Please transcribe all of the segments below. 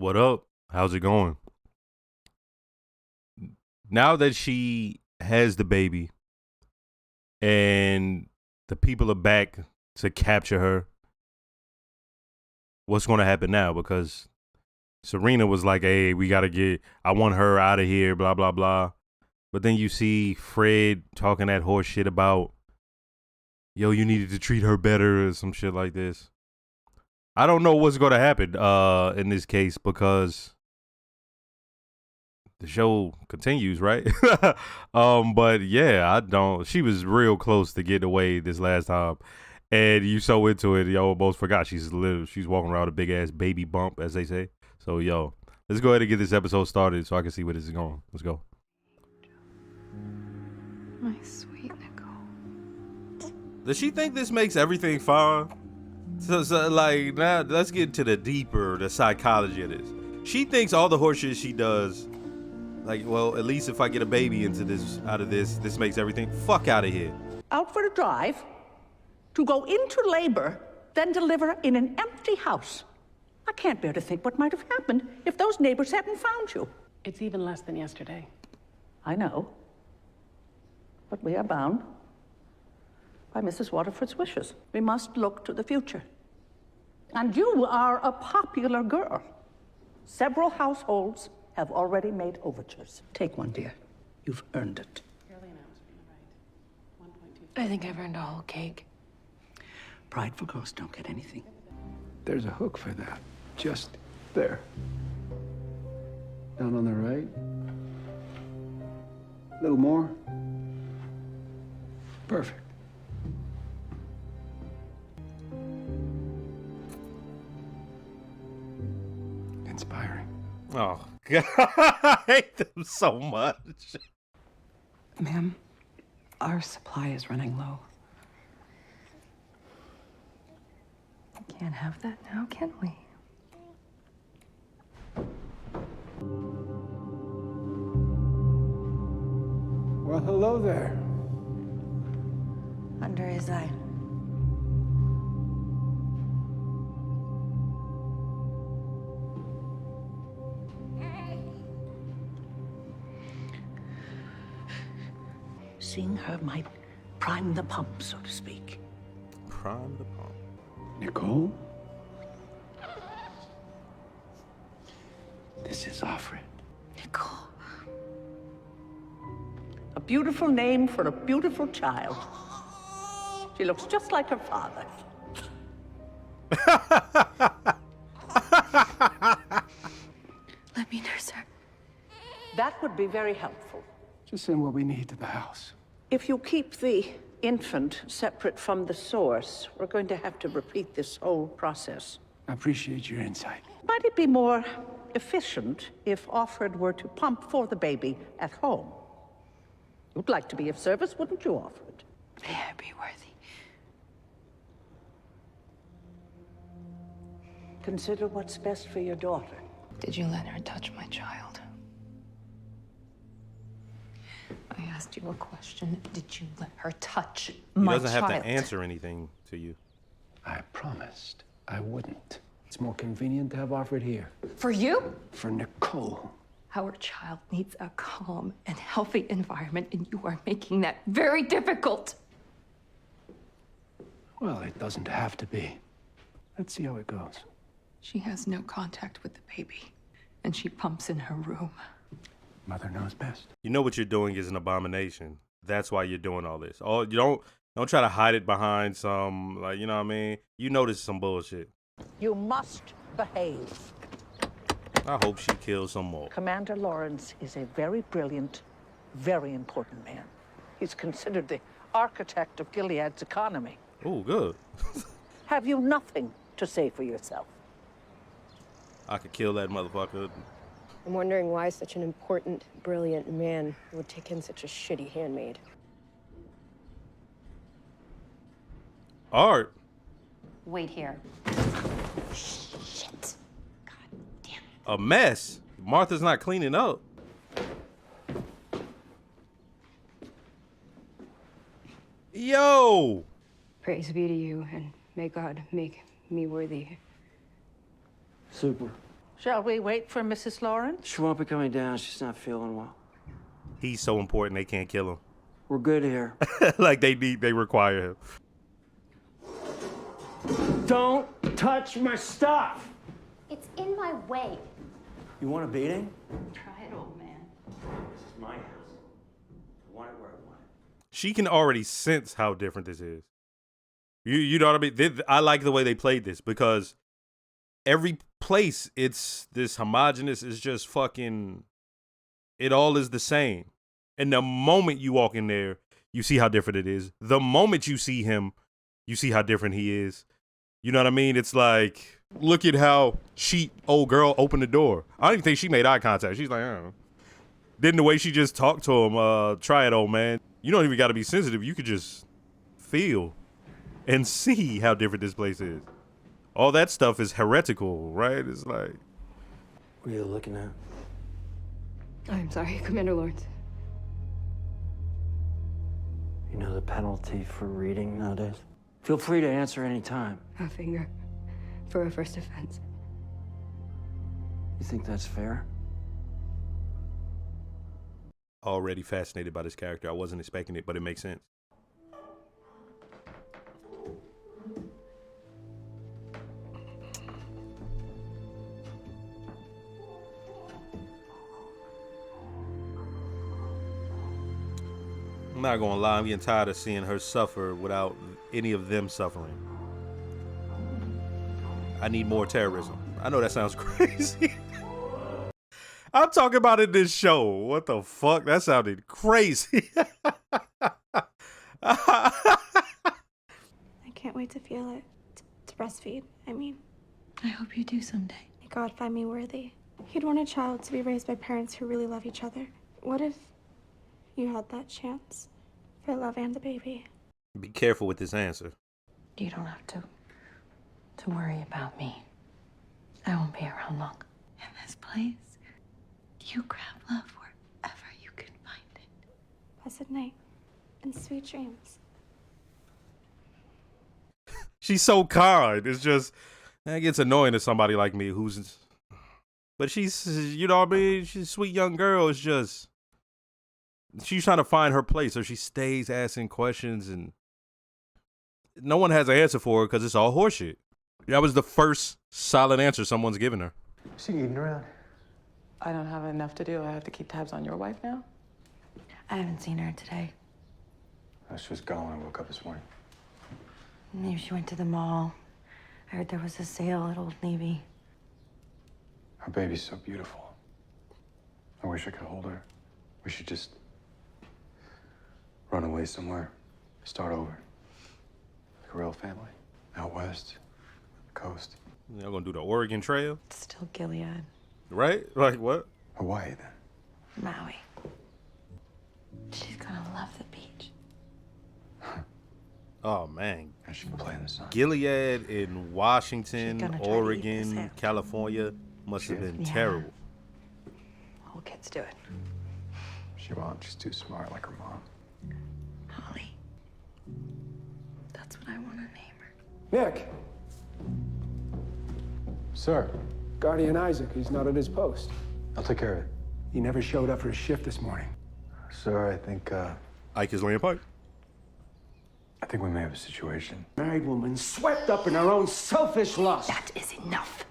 What up? How's it going? Now that she has the baby and the people are back to capture her, what's going to happen now? Because Serena was like, hey, I want her out of here, blah, blah, blah. But then you see Fred talking that horse shit about, yo, you needed to treat her better or some shit like this. I don't know what's going to happen in this case because the show continues, right? But yeah, I don't. She was real close to getting away this last time, and you so into it, you almost forgot she's walking around with a big ass baby bump, as they say. So yo, let's go ahead and get this episode started so I can see where this is going. Let's go. My sweet Nicole. Does she think this makes everything fine? So like now, let's get to the psychology of this. She thinks all the horseshit she does. Like, well, at least if I get a baby out of this makes everything. Fuck out of here. Out for a drive, to go into labor, then deliver in an empty house. I can't bear to think what might have happened if those neighbors hadn't found you. It's even less than yesterday. I know. But we are bound by Mrs. Waterford's wishes. We must look to the future. And you are a popular girl. Several households have already made overtures. Take one, dear. You've earned it. I think I've earned a whole cake. Prideful girls don't get anything. There's a hook for that. Just there. Down on the right. A little more. Perfect. Inspiring. Oh God, I hate them so much. Ma'am, our supply is running low. Can't have that now, can we? Well, hello there. Under his eye. Seeing her might prime the pump, so to speak. Prime the pump. Nicole? This is Offred. Nicole. A beautiful name for a beautiful child. She looks just like her father. Let me nurse her. That would be very helpful. Just send what we need to the house. If you keep the infant separate from the source, we're going to have to repeat this whole process. I appreciate your insight. Might it be more efficient if Offred were to pump for the baby at home? You'd like to be of service, wouldn't you, Offred? May I be worthy? Consider what's best for your daughter. Did you let her touch my child? I asked you a question. Did you let her touch my child? He doesn't have to answer anything to you. I promised I wouldn't. It's more convenient to have Offred here. For you? For Nicole. Our child needs a calm and healthy environment, and you are making that very difficult. Well, it doesn't have to be. Let's see how it goes. She has no contact with the baby, and she pumps in her room. Mother knows best. You know what you're doing is an abomination. That's why you're doing all this. Oh, you don't try to hide it behind some, like, you know what I mean? You know this is some bullshit. You must behave. I hope she kills some more. Commander Lawrence is a very brilliant, very important man. He's considered the architect of Gilead's economy. Oh, good. Have you nothing to say for yourself? I could kill that motherfucker. I'm wondering why such an important, brilliant man would take in such a shitty handmaid. Art. Wait here. Shit. God damn it. A mess. Martha's not cleaning up. Yo! Praise be to you, and may God make me worthy. Super. Shall we wait for Mrs. Lawrence? She won't be coming down. She's not feeling well. He's so important they can't kill him. We're good here. Like they require him. Don't touch my stuff! It's in my way. You want a beating? Try it, old man. This is my house. I want it where I want it. She can already sense how different this is. You know what I mean? I like the way they played this because every place it's this homogenous is just fucking. It all is the same. And the moment you walk in there, you see how different it is. The moment you see him, you see how different he is. You know what I mean? It's like, look at how old girl opened the door. I don't even think she made eye contact. She's like, I don't know. Then the way she just talked to him, try it, old man. You don't even got to be sensitive. You could just feel and see how different this place is. All that stuff is heretical, right? It's like. What are you looking at? I'm sorry, Commander Lawrence. You know the penalty for reading nowadays? Feel free to answer any time. A finger for a first offense. You think that's fair? Already fascinated by this character. I wasn't expecting it, but it makes sense. I'm not gonna lie, I'm getting tired of seeing her suffer without any of them suffering. I need more terrorism. I know that sounds crazy. I'm talking about in this show. What the fuck? That sounded crazy. I can't wait to feel it. To breastfeed, I mean. I hope you do someday. May God find me worthy. You'd want a child to be raised by parents who really love each other. What if you had that chance for love and a baby? Be careful with this answer. You don't have to worry about me. I won't be around long. In this place, you grab love wherever you can find it. Blessed night and sweet dreams. She's so kind. It's just, it gets annoying to somebody like me who's, but she's, you know what I mean? She's a sweet young girl. It's just, she's trying to find her place, so she stays asking questions, and no one has an answer for her because it's all horseshit. That was the first solid answer someone's given her. Is she eating around? I don't have enough to do. I have to keep tabs on your wife now. I haven't seen her today. She was gone when I woke up this morning. Maybe she went to the mall. I heard there was a sale at Old Navy. Her baby's so beautiful. I wish I could hold her. We should just run away somewhere. Start over. Like a real family. Out west. Coast. Y'all gonna do the Oregon Trail? It's still Gilead. Right? Like what? Hawaii, then. Maui. She's gonna love the beach. Oh, man. And she can play in the sun. Gilead in Washington, She's gonna try to eat Oregon, this out. California must have been terrible. All kids do it. She won't. She's too smart like her mom. Holly. That's what I want to name her. Nick! Sir, Guardian Isaac, he's not at his post. I'll take care of it. He never showed up for his shift this morning. Sir, I think Ike is laying pipe. we may have a situation. Married woman swept up in her own selfish lust. That is enough.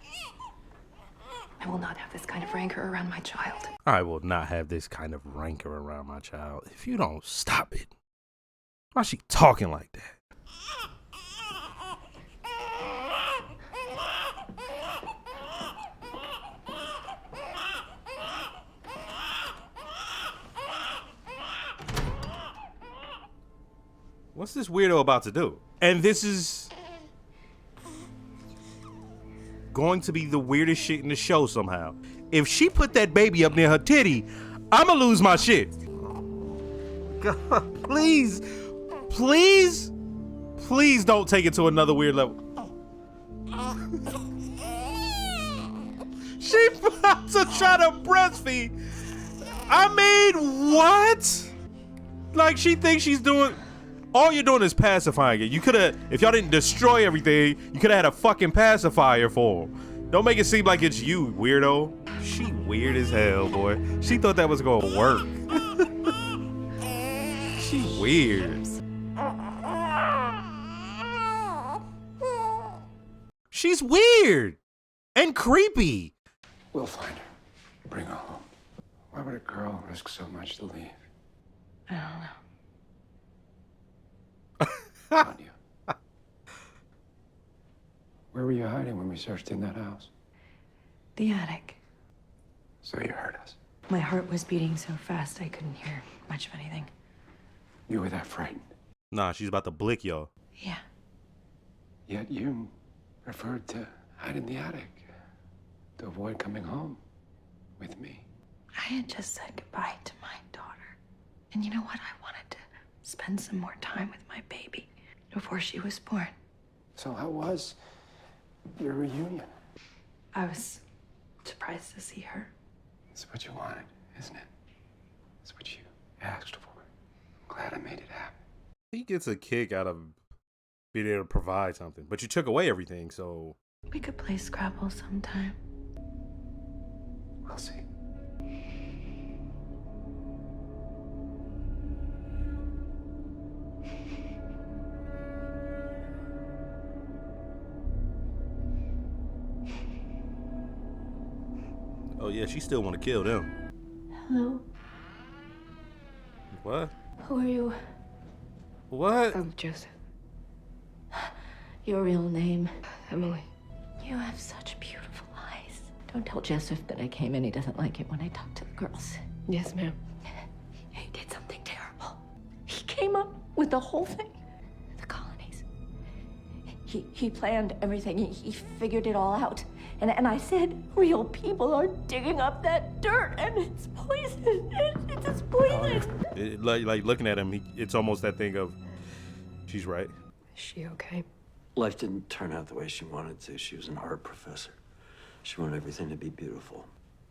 I will not have this kind of rancor around my child. I will not have this kind of rancor around my child. If you don't stop it. Why is she talking like that? What's this weirdo about to do? And this is going to be the weirdest shit in the show somehow. If she put that baby up near her titty, I'ma lose my shit. God, please, please, please don't take it to another weird level. She about to try to breastfeed. I mean, what? Like she thinks she's doing. All you're doing is pacifying it. You could have, if y'all didn't destroy everything, you could have had a fucking pacifier for him. Don't make it seem like it's you, weirdo. She weird as hell, boy. She thought that was gonna work. She weird. She's weird and creepy. We'll find her. Bring her home. Why would a girl risk so much to leave? I don't know. On you. Where were you hiding when we searched in that house? The attic. So you heard us. My heart was beating so fast I couldn't hear much of anything. You were that frightened. Nah, she's about to blick y'all. Yeah. Yet you preferred to hide in the attic to avoid coming home with me. I had just said goodbye to my daughter. And you know what? I wanted to spend some more time with my baby before she was born. So how was your reunion? I was surprised to see her. It's what you wanted, isn't it? It's what you asked for. I'm glad I made it happen. He gets a kick out of being able to provide something, but you took away everything, so. We could play Scrabble sometime. We'll see. Oh yeah, she still want to kill them. Hello? What? Who are you? What? I'm Joseph. Your real name? Emily. You have such beautiful eyes. Don't tell Joseph that I came in. He doesn't like it when I talk to the girls. Yes, ma'am. He did something terrible. He came up with the whole thing. The colonies. He planned everything. He figured it all out. And I said, real people are digging up that dirt, and it's poison. It's just poison. Like looking at him, it's almost that thing of, she's right. Is she okay? Life didn't turn out the way she wanted to. She was an art professor. She wanted everything to be beautiful.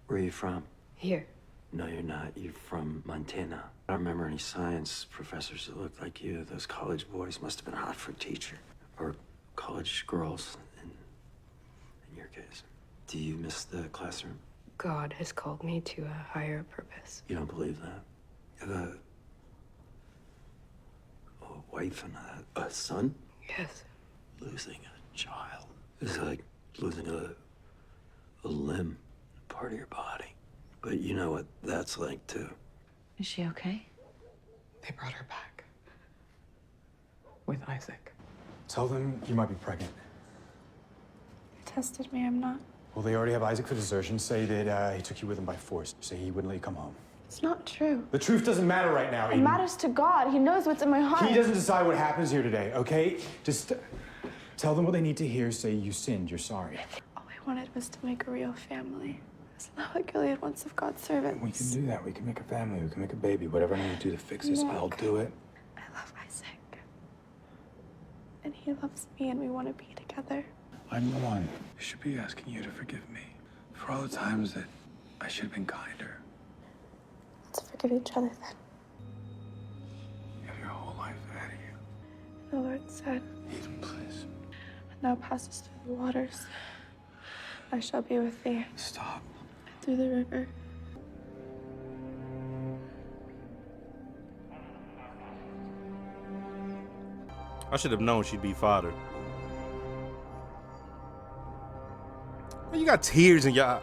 Where are you from? Here. No, you're not. You're from Montana. I don't remember any science professors that looked like you. Those college boys must have been hot for a teacher. Or college girls, in your case. Do you miss the classroom? God has called me to a higher purpose. You don't believe that? You have a wife and a son? Yes. Losing a child is like losing a limb, a part of your body. But you know what that's like, too. Is she okay? They brought her back. With Isaac. Tell them you might be pregnant. They tested me, I'm not. Well, they already have Isaac for desertion. Say that he took you with him by force. Say he wouldn't let you come home. It's not true. The truth doesn't matter right now, It Eden. matters to God. He knows what's in my heart. He doesn't decide what happens here today, okay? Just tell them what they need to hear. Say you sinned, you're sorry. All I wanted was to make a real family. Isn't that what Gilead wants of God's servants? We can do that. We can make a family. We can make a baby. Whatever I need to do to fix this, I'll do it. I love Isaac. And he loves me, and we want to be together. I'm the one who should be asking you to forgive me for all the times that I should have been kinder. Let's forgive each other then. You have your whole life ahead of you. The Lord said, Eden, please. "Now passes through the waters. I shall be with thee. Stop. And through the river. I should have known she'd be fodder. You got tears in your eye.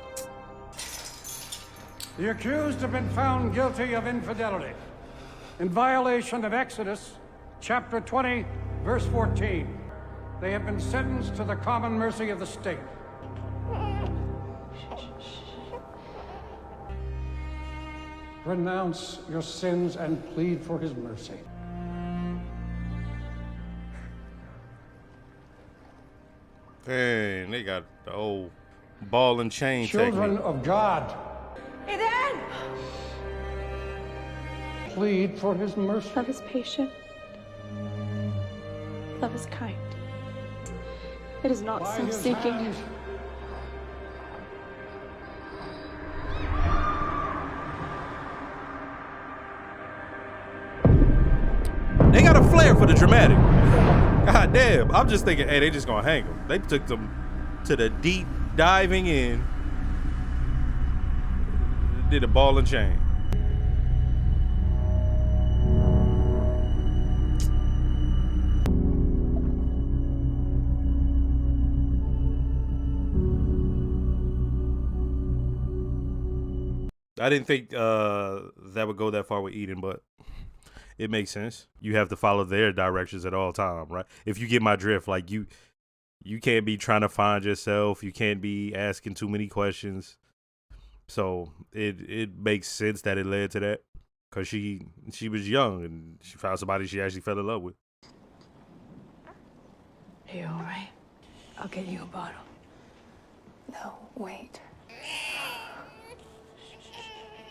The accused have been found guilty of infidelity in violation of Exodus chapter 20, verse 14. They have been sentenced to the common mercy of the state. Renounce your sins and plead for his mercy. Dang, they got the old ball and chain Children technique. of God, Eden! plead for his mercy. Love is patient. Love is kind. It is not By his self-seeking. hand, They got a flair for the dramatic. God damn. I'm just thinking, hey, they just gonna hang them. They took them to the deep diving in, did a ball and chain. I didn't think that would go that far with Eden, but it makes sense. You have to follow their directions at all time, right? If you get my drift, like you can't be trying to find yourself. You can't be asking too many questions. So it makes sense that it led to that, because she was young and she found somebody she actually fell in love with. Are you all right? I'll get you a bottle. No, wait.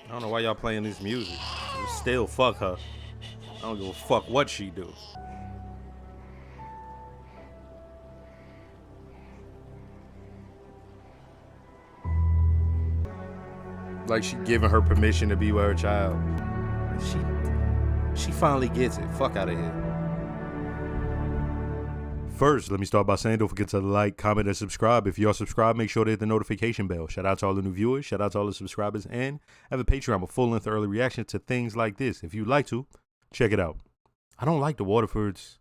I don't know why y'all playing this music. Still fuck her. I don't give a fuck what she do. Like she giving her permission to be with her child. She finally gets it. Fuck out of here. First, let me start by saying don't forget to like, comment, and subscribe. If you are subscribed, make sure to hit the notification bell. Shout out to all the new viewers. Shout out to all the subscribers. And I have a Patreon with full-length early reaction to things like this. If you'd like to, check it out. I don't like the Waterfords.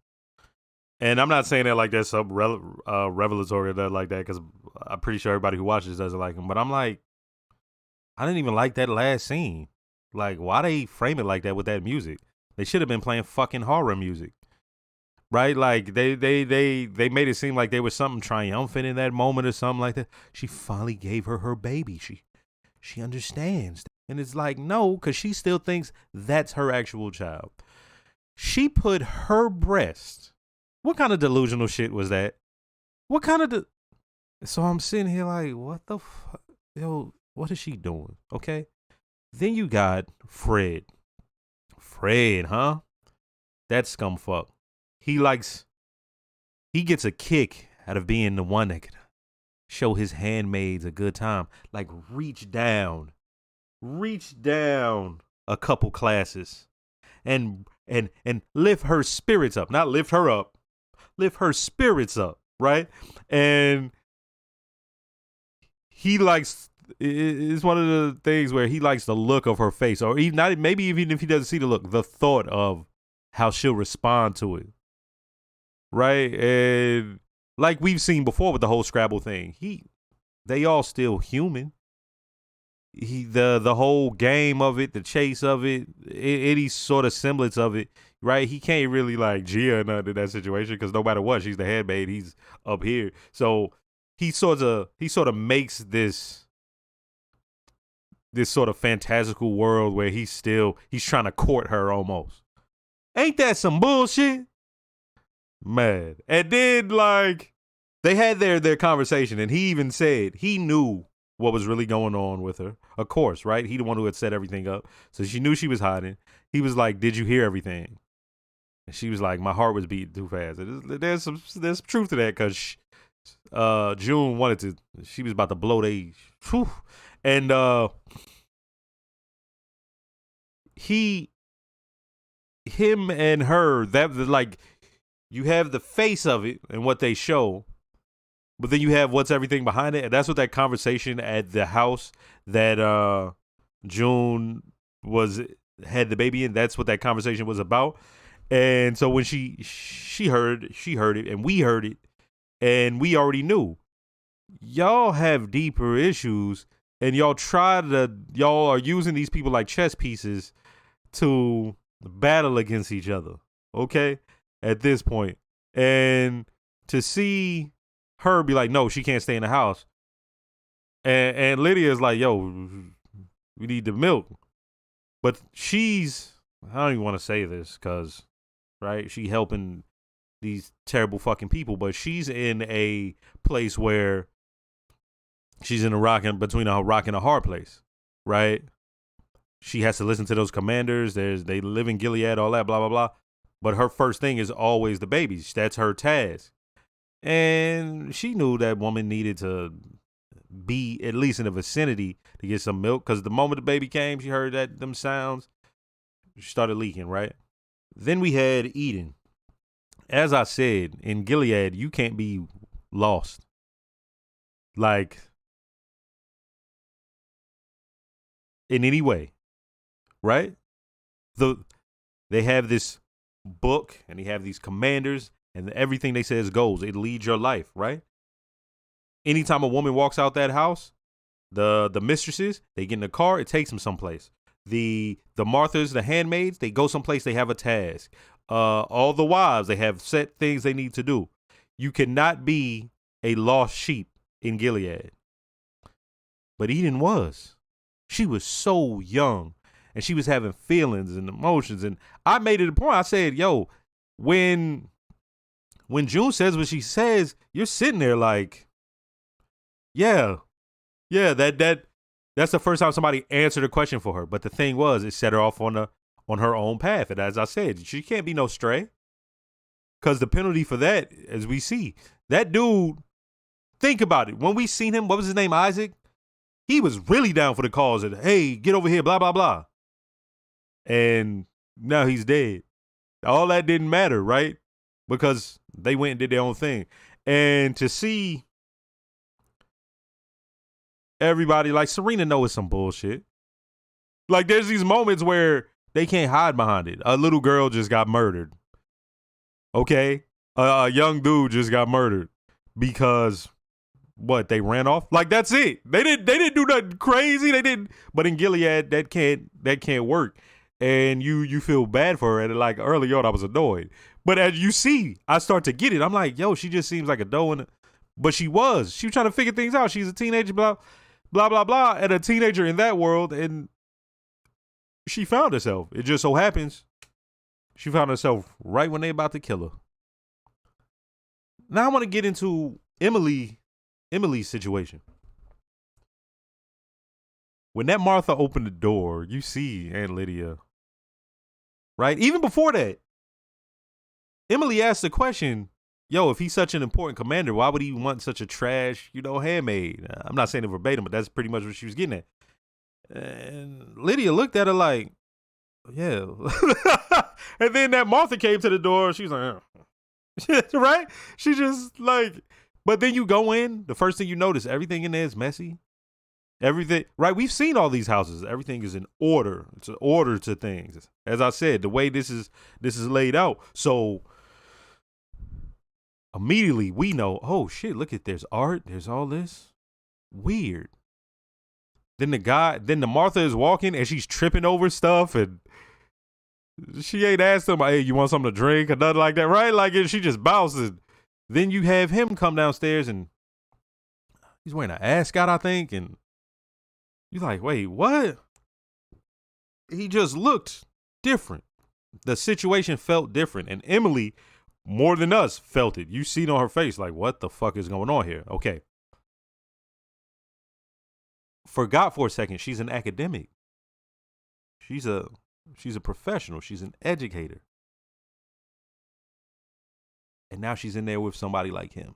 And I'm not saying that like that's some revelatory or nothing like that, because I'm pretty sure everybody who watches doesn't like them. But I'm like, I didn't even like that last scene. Like, why they frame it like that with that music? They should have been playing fucking horror music. Right? Like they made it seem like there was something triumphant in that moment or something like that. She finally gave her baby. She understands. And it's like, no, because she still thinks that's her actual child. She put her breast. What kind of delusional shit was that? What kind of So I'm sitting here like, what the fuck? Yo, what is she doing? Okay. Then you got Fred. Fred, huh? That scumfuck. He gets a kick out of being the one that could show his handmaids a good time. Like reach down a couple classes and lift her spirits up. Not lift her up, lift her spirits up, right? And he likes, it's one of the things where he likes the look of her face, or even not, maybe even if he doesn't see the look, the thought of how she'll respond to it. Right? And like we've seen before with the whole Scrabble thing, they all still human. The whole game of it, the chase of it, any sort of semblance of it, right? He can't really like Gia or nothing in that situation, because no matter what, she's the handmaid, he's up here. So he sort of makes this sort of fantastical world where he's trying to court her almost. Ain't that some bullshit? Mad. And then like they had their conversation, and he even said he knew what was really going on with her. Of course, right? He the one who had set everything up. So she knew she was hiding. He was like, "Did you hear everything?" And she was like, "My heart was beating too fast." There's some truth to that, because June wanted to. She was about to blow the age. And him and her, that like, you have the face of it and what they show, but then you have what's everything behind it. And that's what that conversation at the house that June had the baby in, that's what that conversation was about. And so when she heard it, and we heard it, and we already knew y'all have deeper issues, and y'all are using these people like chess pieces to battle against each other. Okay? At this point. And to see her be like, no, she can't stay in the house. And Lydia's like, yo, we need the milk. But I don't even want to say this, because, right, she helping these terrible fucking people, but she's in a place where she's in between a rock and a hard place, right? She has to listen to those commanders. They live in Gilead, all that, blah, blah, blah. But her first thing is always the babies. That's her task. And she knew that woman needed to be at least in the vicinity to get some milk, because the moment the baby came, she heard them sounds. She started leaking, right? Then we had Eden. As I said, in Gilead, you can't be lost. Like, in any way, right? They have this book and they have these commanders and everything they say goes. It leads your life, right? Anytime a woman walks out that house, the mistresses, they get in the car, it takes them someplace. The Marthas, the handmaids, they go someplace, they have a task. All the wives, they have set things they need to do. You cannot be a lost sheep in Gilead. But Eden was. She was so young and she was having feelings and emotions. And I made it a point. I said, yo, when June says what she says, you're sitting there like, yeah, that's the first time somebody answered a question for her. But the thing was, it set her off on her own path. And as I said, she can't be no stray. Because the penalty for that, as we see, that dude, think about it. When we seen him, what was his name, Isaac? He was really down for the cause and, hey, get over here, blah, blah, blah. And now he's dead. All that didn't matter, right? Because they went and did their own thing. And to see everybody, like Serena knows some bullshit. Like there's these moments where they can't hide behind it. A little girl just got murdered. Okay? A young dude just got murdered because what, they ran off? Like that's it. They didn't do nothing crazy. They didn't. But in Gilead, that can't work. And you feel bad for her. And like early on, I was annoyed. But as you see, I start to get it. I'm like, yo, she just seems like a doe. But she was trying to figure things out. She's a teenager, blah, blah, blah, blah, and a teenager in that world. And she found herself. It just so happens she found herself right when they about to kill her. Now I want to get into Emily's situation. When that Martha opened the door, you see Aunt Lydia, right? Even before that, Emily asked the question, yo, if he's such an important commander, why would he want such a trash, handmaid? I'm not saying it verbatim, but that's pretty much what she was getting at. And Lydia looked at her like, yeah. And then that Martha came to the door. She was like, right? She just like, but then you go in, the first thing you notice, everything in there is messy. Everything, right? We've seen all these houses. Everything is in order. It's an order to things. As I said, the way this is laid out. So immediately we know, oh shit, look at, there's art, there's all this. Weird. Then the Martha is walking and she's tripping over stuff and she ain't asked him, hey, you want something to drink or nothing like that, right? Like she just bounces. Then you have him come downstairs and he's wearing an ascot, I think, and you're like, wait, what? He just looked different. The situation felt different. And Emily, more than us, felt it. You see it on her face, like, what the fuck is going on here? Okay. Forgot for a second, she's an academic. She's a professional. She's an educator. And now she's in there with somebody like him.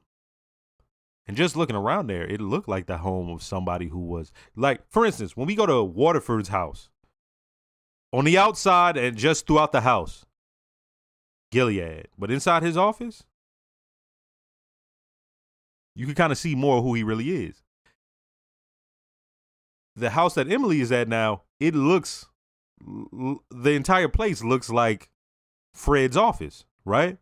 And just looking around there, it looked like the home of somebody who was, like, for instance, when we go to Waterford's house, on the outside and just throughout the house, Gilead. But inside his office, you can kind of see more of who he really is. The house that Emily is at now, it looks, the entire place looks like Fred's office, right?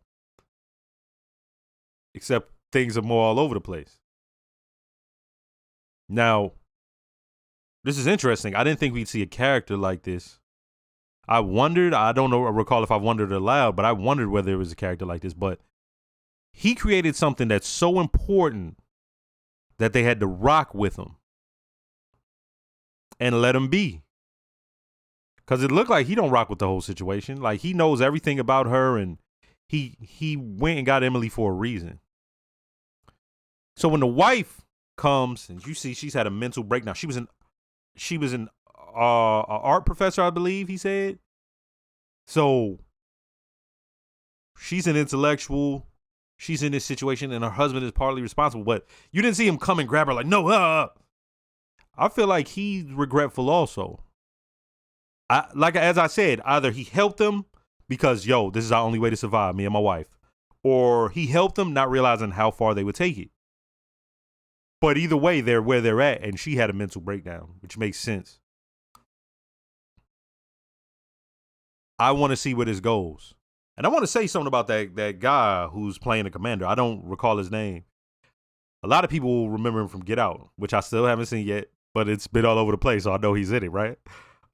Except things are more all over the place. Now, this is interesting. I didn't think we'd see a character like this. I wondered, I don't know, I recall if I wondered aloud, but I wondered whether there was a character like this. But he created something that's so important that they had to rock with him and let him be. Because it looked like he don't rock with the whole situation. Like he knows everything about her and he went and got Emily for a reason. So when the wife comes and you see she's had a mental breakdown. She was an art professor, I believe he said. So she's an intellectual. She's in this situation and her husband is partly responsible, but you didn't see him come and grab her like, no, I feel like he's regretful also. As I said, either he helped them because, yo, this is our only way to survive, me and my wife, or he helped them not realizing how far they would take it. But either way, they're where they're at, and she had a mental breakdown, which makes sense. I want to see where this goes. And I want to say something about that guy who's playing the commander. I don't recall his name. A lot of people will remember him from Get Out, which I still haven't seen yet, but it's been all over the place, so I know he's in it, right?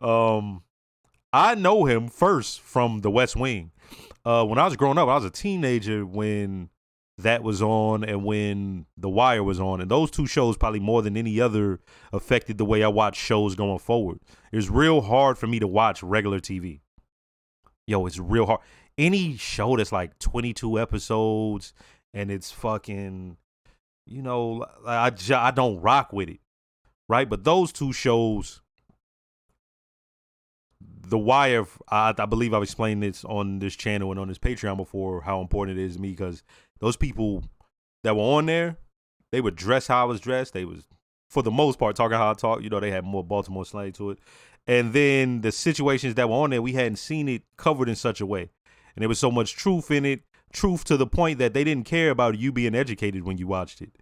I know him first from The West Wing. When I was growing up, I was a teenager when that was on and when The Wire was on. And those two shows, probably more than any other, affected the way I watch shows going forward. It's real hard for me to watch regular TV. Yo, it's real hard. Any show that's like 22 episodes and it's fucking, you know, I don't rock with it, right? But those two shows, The Wire, I believe I've explained this on this channel and on this Patreon before, how important it is to me, because those people that were on there, they would dress how I was dressed. They was, for the most part, talking how I talk. You know, they had more Baltimore slang to it. And then the situations that were on there, we hadn't seen it covered in such a way. And there was so much truth in it, truth to the point that they didn't care about you being educated when you watched it.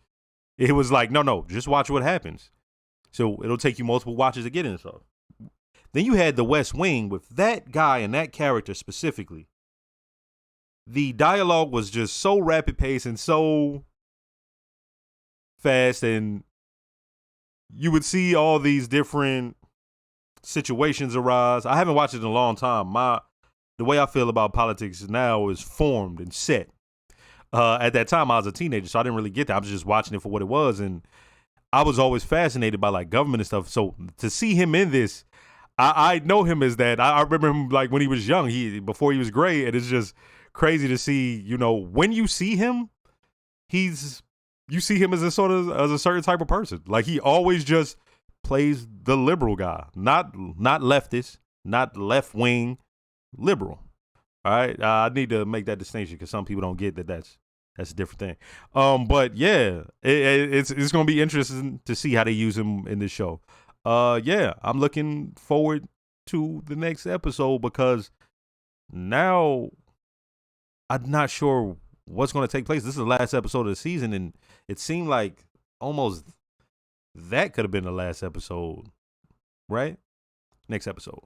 It was like, no, just watch what happens. So it'll take you multiple watches to get in stuff. Then you had The West Wing with that guy and that character specifically. The dialogue was just so rapid paced and so fast, and you would see all these different situations arise. I haven't watched it in a long time. The way I feel about politics now is formed and set. At that time, I was a teenager, so I didn't really get that. I was just watching it for what it was, and I was always fascinated by like government and stuff. So to see him in this, I know him as that. I remember him like when he was young, before he was gray, and it's just crazy to see. You know, when you see him, you see him as a certain type of person. Like he always just plays the liberal guy, not leftist, not left wing, liberal. All right, I need to make that distinction because some people don't get that. That's a different thing. But yeah, it's gonna be interesting to see how they use him in this show. Yeah, I'm looking forward to the next episode because now I'm not sure what's going to take place. This is the last episode of the season, and it seemed like almost that could have been the last episode, right? Next episode.